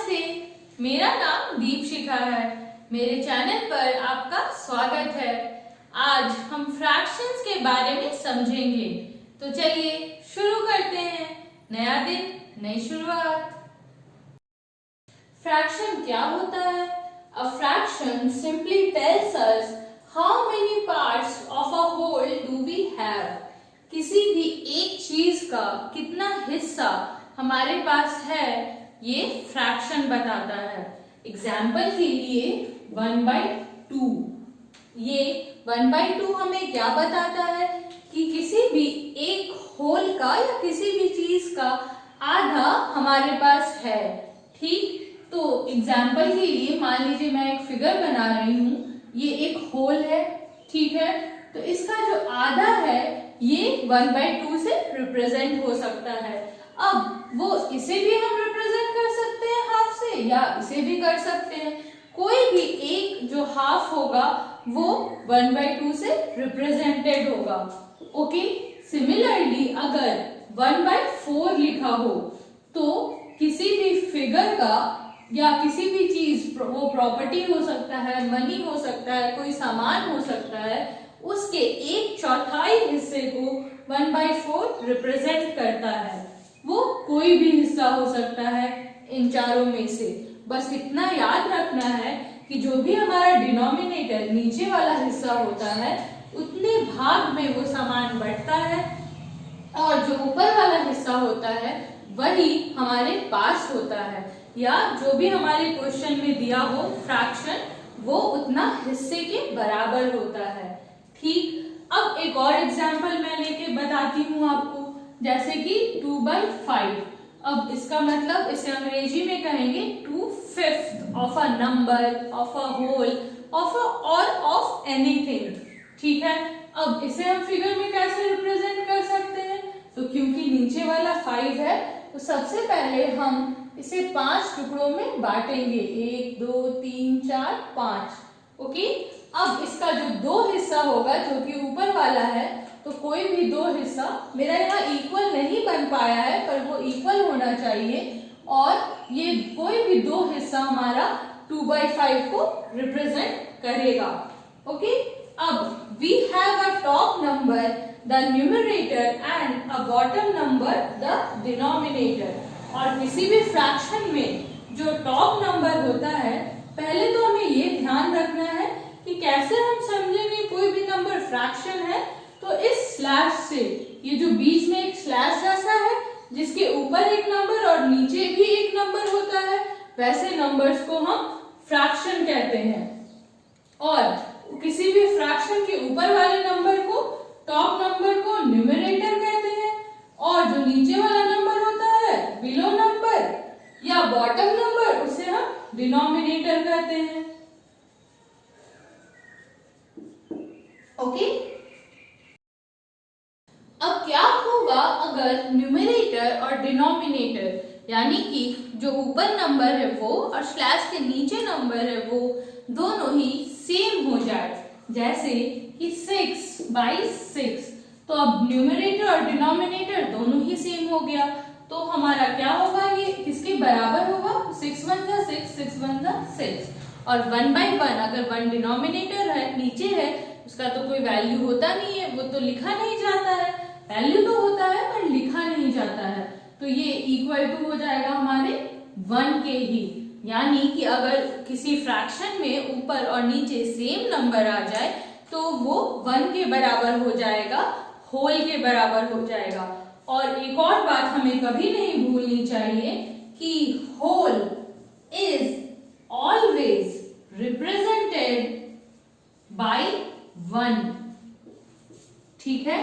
नमस्ते, मेरा नाम दीपशिखा है। मेरे चैनल पर आपका स्वागत है। आज हम फ्रैक्शंस के बारे में समझेंगे। तो चलिए शुरू करते हैं। नया दिन, नई शुरुआत। फ्रैक्शन क्या होता है? A fraction simply tells us how many parts of a whole do we have. किसी भी एक चीज का कितना हिस्सा हमारे पास है, ये फ्रैक्शन बताता है। एग्जाम्पल के लिए 1/2। ये 1/2 हमें क्या बताता है कि किसी भी एक होल का या किसी भी चीज का आधा हमारे पास है। ठीक, तो एग्जाम्पल के लिए मान लीजिए मैं एक फिगर बना रही हूँ। ये एक होल है, ठीक है। तो इसका जो आधा है ये 1/2 से रिप्रेजेंट हो सकता है। अब वो इसे भी हम रिप्रेजेंट कर सकते हैं हाफ से, या इसे भी कर सकते हैं। कोई भी एक जो हाफ होगा वो 1/2 से रिप्रेजेंटेड होगा। ओके, सिमिलरली अगर 1/4 लिखा हो तो किसी भी फिगर का या किसी भी चीज, वो प्रॉपर्टी हो सकता है, मनी हो सकता है, कोई सामान हो सकता है, उसके 1/4 हिस्से को 1/4 रिप्रेजेंट करता है। वो कोई भी हिस्सा हो सकता है इन चारों में से। बस इतना याद रखना है कि जो भी हमारा डिनोमिनेटर नीचे वाला हिस्सा होता है उतने भाग में वो सामान बढ़ता है, और जो ऊपर वाला हिस्सा होता है वही हमारे पास होता है, या जो भी हमारे क्वेश्चन में दिया हो फ्रैक्शन, वो उतना हिस्से के बराबर होता है। ठीक, अब एक और एग्जांपल मैं लेके बताती हूँ आपको, जैसे कि 2/5। अब इसका मतलब इसे अंग्रेजी में कहेंगे 2/5 of a number, of a whole, of a और ऑफ एनीथिंग। ठीक है, अब इसे हम फिगर में कैसे रिप्रेजेंट कर सकते हैं? तो क्योंकि नीचे वाला 5 है, तो सबसे पहले हम इसे 5 टुकड़ों में बांटेंगे। 1 2 3 4 5। ओके, अब इसका जो दो हिस्सा होगा जो कि ऊपर वाला है, तो कोई भी दो हिस्सा, मेरा यहाँ इक्वल नहीं बन पाया है पर वो इक्वल होना चाहिए, और ये कोई भी दो हिस्सा हमारा 2/5 को रिप्रेजेंट करेगा। ओके, अब we have a top number the numerator and a bottom number the denominator. और किसी भी फ्रैक्शन में जो टॉप नंबर होता है, पहले तो हमें ये ध्यान रखना है कि कैसे हम समझेंगे कोई भी नंबर फ्रैक्शन है। तो इस स्लैश से, ये जो बीच में एक स्लैश जैसा है जिसके ऊपर एक नंबर और नीचे भी एक नंबर होता है, वैसे नंबर्स को हम फ्रैक्शन कहते हैं। और किसी भी फ्रैक्शन के ऊपर वाले नंबर को, टॉप नंबर को न्यूमरेटर कहते हैं, और जो नीचे वाला नंबर होता है, बिलो नंबर या बॉटम नंबर, उसे हम डिनोमिनेटर कहते हैं। ओके, अब क्या होगा अगर न्यूमरेटर और डिनोमिनेटर, यानी कि जो ऊपर नंबर है वो और स्लैश के नीचे नंबर है वो दोनों ही सेम हो जाए। जैसे कि 6/6, तो अब न्यूमरेटर और डिनोमिनेटर दोनों ही सेम हो गया, तो हमारा क्या होगा, ये किसके बराबर होगा? 6 1 जा 6, 6 1 जा 6। और 1/1, अगर 1 डिनोमिनेटर है, नीचे है, उसका तो कोई वैल्यू होता नहीं है, वो तो लिखा नहीं जाता है। वैल्यू तो होता है पर लिखा नहीं जाता है, तो ये इक्वल टू हो जाएगा हमारे 1 के ही। यानी कि अगर किसी फ्रैक्शन में ऊपर और नीचे सेम नंबर आ जाए तो वो 1 के बराबर हो जाएगा, होल के बराबर हो जाएगा। और एक और बात हमें कभी नहीं भूलनी चाहिए कि whole is always represented by 1। ठीक है,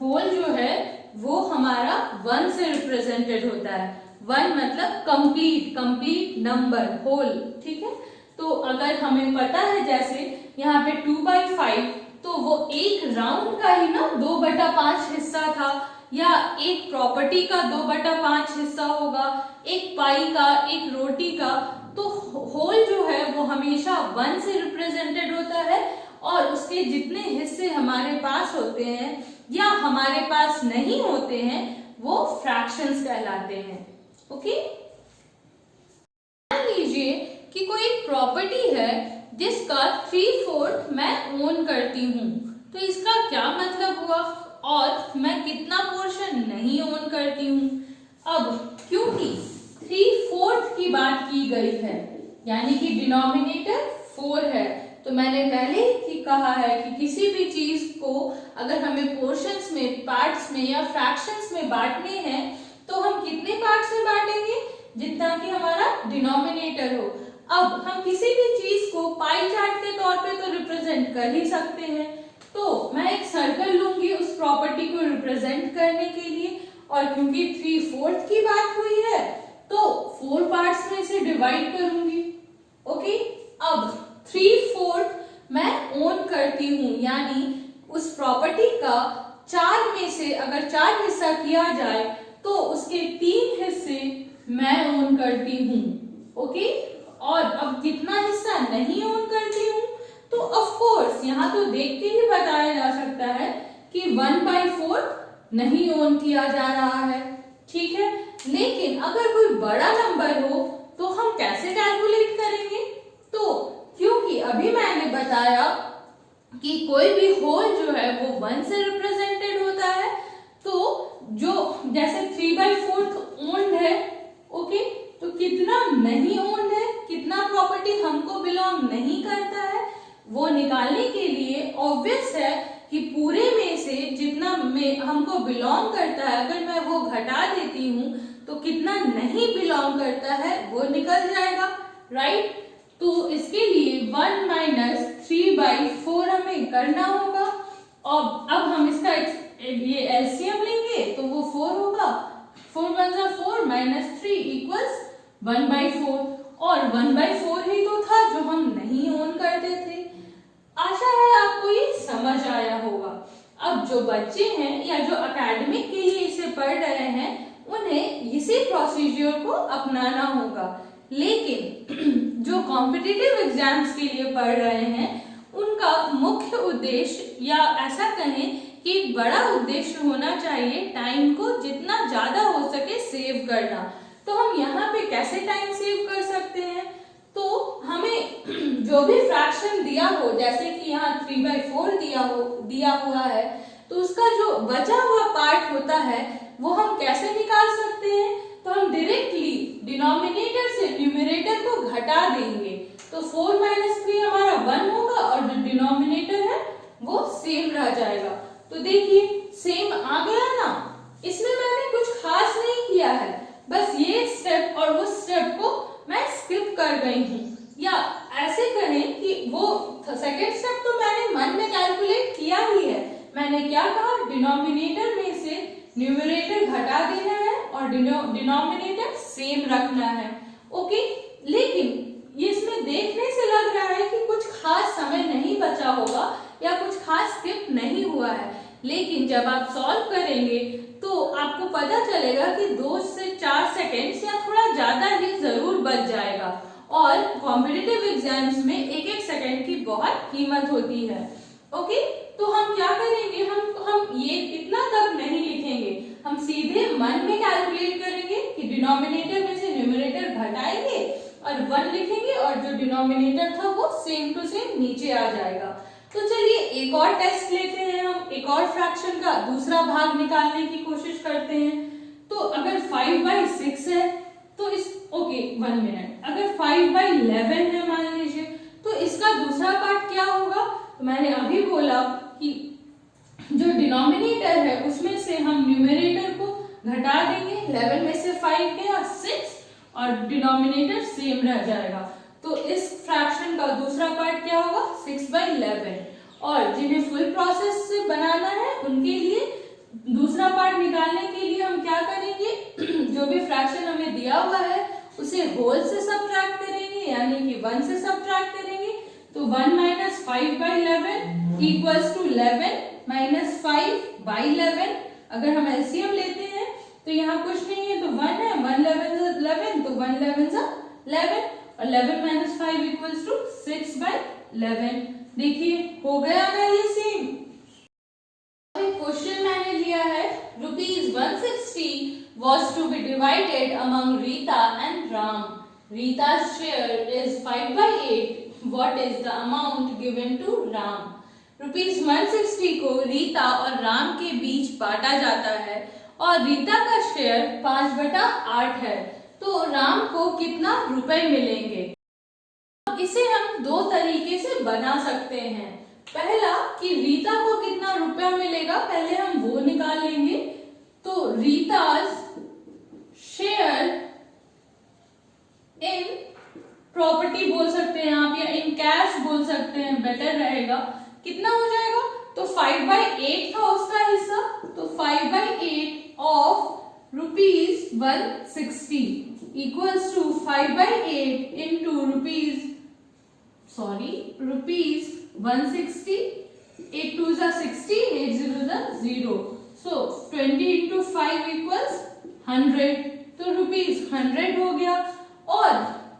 होल जो है वो हमारा 1 से रिप्रेजेंटेड होता है। 1 मतलब कंप्लीट नंबर, होल। ठीक है, तो अगर हमें पता है जैसे यहाँ पे 2/5, तो वो एक राउंड का ही ना 2/5 हिस्सा था, या एक प्रॉपर्टी का 2/5 हिस्सा होगा, एक पाई का, एक रोटी का। तो होल जो है वो हमेशा 1 से रिप्रेजेंटेड होता है, और उसके जितने हिस्से हमारे पास होते हैं या हमारे पास नहीं होते हैं वो फ्रैक्शंस कहलाते हैं। ओके, मान प्रॉपर्टी है जिसका 3/4 मैं ओन करती हूँ, तो इसका क्या मतलब हुआ, और मैं कितना पोर्शन नहीं ओन करती हूँ। अब क्योंकि 3/4 की बात की गई है, यानी कि डिनोमिनेटर 4 है, तो मैंने पहले ही कहा है कि किसी भी चीज को अगर हमें पोर्शंस में, पार्ट्स में या फ्रैक्शंस में बांटने हैं तो हम कितने पार्ट्स में बांटेंगे, जितना कि हमारा डिनोमिनेटर हो। अब हम किसी भी चीज को पाई चार्ट के तौर पे तो रिप्रेजेंट कर ही सकते हैं, तो मैं एक सर्कल लूंगी उस प्रॉपर्टी को रिप्रेजेंट करने के लिए, और क्योंकि 3/4 की बात हुई है तो 4 पार्ट्स में इसे डिवाइड करूंगी। ओके, अब 3/4 मैं ओन करती हूँ, यानी उस प्रॉपर्टी का 4 में से अगर 4 हिस्सा किया जाए तो उसके 3 हिस्से मैं ओन करती हूँ। ओके, और अब कितना हिस्सा नहीं ओन करती हूँ, तो ऑफ कोर्स यहाँ तो देख के ही बताया जा सकता है कि 1/4 नहीं ओन किया जा रहा है, ठीक है। लेकिन अगर कोई बड़ा नंबर हो तो हम कैसे कैलकुलेट करेंगे, तो क्योंकि अभी मैंने बताया कि कोई भी होल जो है वो 1 से रिप्रेजेंटेड होता है, तो जो जैसे 3/4 ओन्ड है, ओके, तो कितना नहीं ओन्ड है, कितना प्रॉपर्टी हमको बिलोंग नहीं करता है, वो निकालने के लिए ऑब्वियस है कि पूरे में से जितना में हमको बिलोंग करता है अगर मैं वो घटा देती हूँ तो कितना नहीं बिलोंग करता है वो निकल जाएगा, राइट। तो इसके लिए 1 - 3/4 हमें करना होगा, और अब हम इसका ये एलसीएम लेंगे तो वो 4 होगा, 4 × 4 - 3 = 1/4, और 1/4 ही तो था जो हम नहीं ओन करते थे। आशा है आपको ये समझ आया होगा। अब जो बच्चे हैं या जो एकेडमिक के लिए इसे पढ़ रहे हैं उन्हें इसी प्रोसीजर को अपनाना होगा, लेकिन जो कॉम्पिटिटिव एग्जाम्स के लिए पढ़ रहे हैं उनका मुख्य उद्देश्य, या ऐसा कहें कि एक बड़ा उद्देश्य होना चाहिए टाइम को जितना ज्यादा हो सके सेव करना। तो हम यहाँ पे कैसे टाइम सेव कर सकते हैं, तो हमें जो भी फ्रैक्शन दिया हो, जैसे कि यहाँ 3/4 दिया हुआ है, तो उसका जो बचा हुआ पार्ट होता है वो हम कैसे निकाल सकते हैं, तो हम डायरेक्टली डिनोमिनेटर से न्यूमरेटर को घटा देंगे, तो 4 - 3 हमारा 1 होगा और जो डिनोमिनेटर है वो सेम रह जाएगा। तो देखिए सेम आ गया ना, इसमें मैंने कुछ खास नहीं किया है, बस ये स्टेप और उस स्टेप को मैं स्किप कर गई हूँ, या ऐसे करें कि वो सेकेंड स्टेप तो मैंने मन में कैलकुलेट किया ही है। मैंने क्या कहा, डिनोमिनेटर में से न्यूमरेटर घटा देना है और डिनोमिनेटर सेम रखना है, ओके। लेकिन ये इसमें देखने से लग रहा है कि कुछ खास समय नहीं बचा होगा या कुछ खास स्किप नहीं हुआ है, लेकिन जब आप सॉल्व करेंगे तो आपको पता चलेगा कि 2 से 4 सेकेंड्स या थोड़ा ज्यादा ही जरूर बच जाएगा, और कॉम्पिटिटिव एग्जाम्स में 1-1 सेकेंड की बहुत कीमत होती है, ओके। तो हम क्या करेंगे, हम ये इतना तक नहीं लिखेंगे, हम सीधे मन में कैलकुलेट करेंगे कि डिनोमिनेटर में से न्यूमरेटर घटाएंगे और 1 लिखेंगे और जो डिनोमिनेटर था वो सेम टू सेम नीचे आ जाएगा। तो चलिए एक और टेस्ट लेते हैं, हम एक और फ्रैक्शन का दूसरा भाग निकालने की कोशिश करते हैं। तो अगर 5/6 है तो इस 1 मिनट, अगर 5/11 है मान लीजिए, तो इसका दूसरा पार्ट क्या होगा, तो मैंने अभी बोला कि जो डिनोमिनेटर है उसमें से हम न्यूमरेटर को घटा देंगे, 11 में से 5 गया 6 और डिनोमिनेटर सेम रह जाएगा। तो इस फ्रैक्शन का दूसरा पार्ट क्या होगा, 6/11, और जिन्हें फुल प्रोसेस से बनाना है उनके लिए दूसरा पार्ट निकालने के लिए हम क्या करेंगे, जो भी फ्रैक्शन हमें दिया हुआ है उसे होल से सब्ट्रैक्ट करेंगे, यानी कि 1 से सब्ट्रैक्ट करेंगे। तो 1 - 5/11 = 11 - 5/11। अगर हम एलसीएम लेते हैं तो यहाँ कुछ नहीं है, तो 1 है, 1 11 11, तो 1 11 11, और 11 - 5 = 6/11। देखिए हो गया ना ये सेम। क्वेश्चन मैंने लिया है, ₹160 was to be divided among Rita and Ram. Rita's share is 5/8. What is the amount given to Ram? ₹160 को रीता और राम के बीच बांटा जाता है और रीता का शेयर 5/8 है, तो राम को कितना रुपए मिलेंगे? इसे हम दो तरीके से बना सकते हैं। पहला कि रीता को कितना रुपया मिलेगा, पहले हम वो निकाल लेंगे। तो रीता's शेयर इन प्रॉपर्टी बोल सकते हैं आप, या इन कैश बोल सकते हैं, बेटर रहेगा। कितना हो जाएगा? तो 5/8 था उसका हिस्सा, तो 5/8 ऑफ ₹160 इक्वल्स टू 5/8 इंटू ₹160। 8 2 जा 16, 8 0 जा 0, so 20 into 5 equals 100, तो ₹100 हो गया। और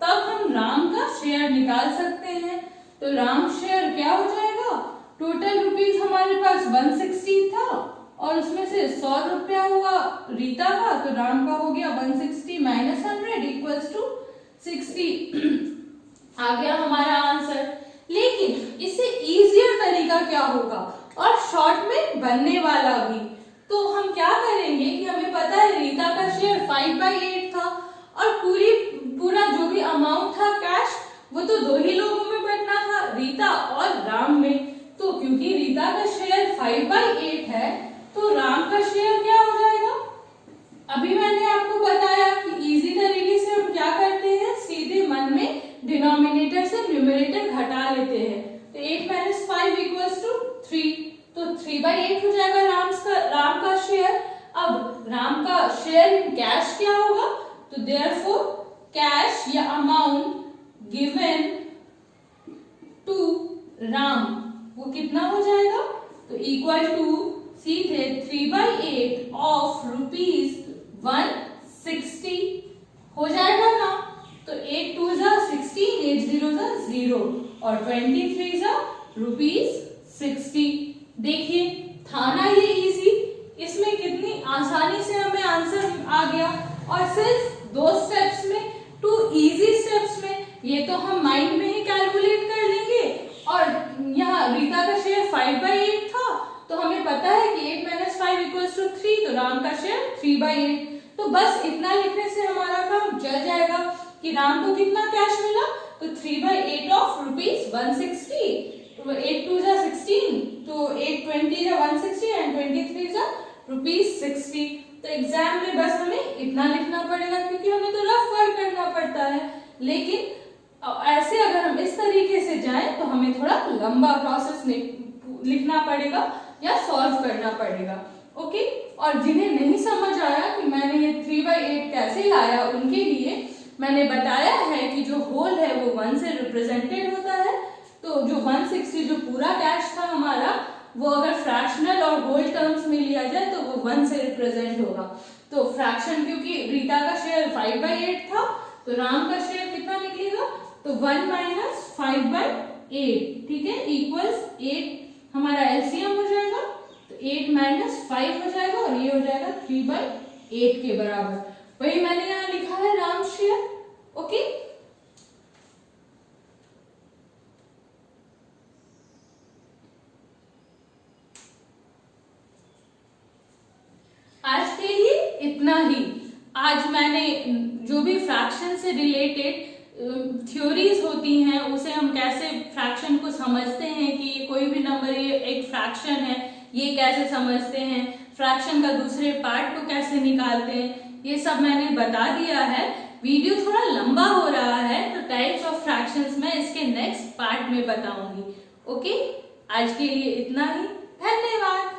तब हम राम का शेयर निकाल सकते हैं। तो राम शेयर क्या हो जाएगा? टोटल रुपीस हमारे पास 160 था और उसमें से 100 रुपया हुआ रीता का, तो राम का हो गया 160 माइनस 100 इक्वल्स टू 60। आ गया हमारा आंसर। लेकिन इससे इजियर तरीका क्या होगा और शॉर्ट में बनने वाला भी, तो हम क्या करेंगे कि हमें पता है रीता का शेयर 5/8 था और पूरा जो भी अमाउंट था कैश, वो तो दो ही लोगों में बंटना था, रीता और राम में। तो क्योंकि रीता का शेयर 5/8 है, तो राम का शेयर क्या हो जाएगा? अभी मैंने आपको बताया कि इजी तरीके से हम क्या करते हैं, सीधे मन में डिनोमिनेटर से न्यूमरेटर घटा लेते हैं। तो 8 - 5 इक्वल्स टू 3, तो 3/8 हो जाएगा राम का शेयर। अब राम का शेयर इन कैश क्या होगा? तो देयरफॉर कैश या अमाउंट गिवन टू राम वो कितना हो जाएगा? तो इक्वल टू सीधे 3/8 ऑफ ₹160 हो जाएगा ना। तो 8 2 जा 16, 8 0 जा 0 और 23 जा ₹60। देखिए था ना ये इजी, इसमें कितनी आसानी से हमें आंसर आ गया। और सिर्फ 2 स्टेप्स में, 2 इजी स्टेप्स में, ये तो हम माइंड में ही कैलकुलेट कर लेंगे। और यहाँ रीता का शेयर 5/8 था, तो हमें पता है कि 8 - 5 इक्वल्स टू 3, तो राम का शेयर 3/8। तो बस इतना लिखने से हमारा काम चल जाएगा कि राम को कितना कैश मिला। तो 3/8 ऑफ ₹160, 8 2 जा 16, तो 8 20 जा 160 एंड 23 जा ₹60। तो एग्जाम में बस हमें इतना लिखना पड़ेगा, क्योंकि हमें तो रफ वर्क करना पड़ता है। लेकिन ऐसे अगर हम इस तरीके से जाएं तो हमें थोड़ा लंबा प्रोसेस लिखना पड़ेगा या सॉल्व करना पड़ेगा। ओके, और जिन्हें नहीं समझ आया कि मैंने ये 3/8 कैसे लाया, उनके लिए मैंने बताया है कि जो होल है वो 1 से रिप्रेजेंटेड होता है। तो जो 160 जो पूरा कैश था हमारा, वो अगर फ्रैक्शनल और होल टर्म्स में लिया जाए तो वो 1 से रिप्रेजेंट होगा। तो फ्रैक्शन, क्योंकि रीता का शेयर 5/8 था, तो राम का शेयर कितना निकलेगा? तो 1 - 5/8, ठीक है, इक्वल्स 8 हमारा एलसीएम हो जाएगा। तो 8 - 5 हो जाएगा और ये हो जाएगा 3/8 के बराबर। वही मैंने यहाँ लिखा है राम शेयर। ओके, आज के लिए इतना ही। आज मैंने जो भी फ्रैक्शन से रिलेटेड थ्योरीज होती हैं, उसे हम कैसे फ्रैक्शन को समझते हैं कि ये कोई भी नंबर ये एक फ्रैक्शन है, ये कैसे समझते हैं, फ्रैक्शन का दूसरे पार्ट को कैसे निकालते हैं, ये सब मैंने बता दिया है। वीडियो थोड़ा लंबा हो रहा है, तो टाइप्स ऑफ फ्रैक्शंस मैं इसके नेक्स्ट पार्ट में बताऊंगी। ओके, आज के लिए इतना ही। धन्यवाद।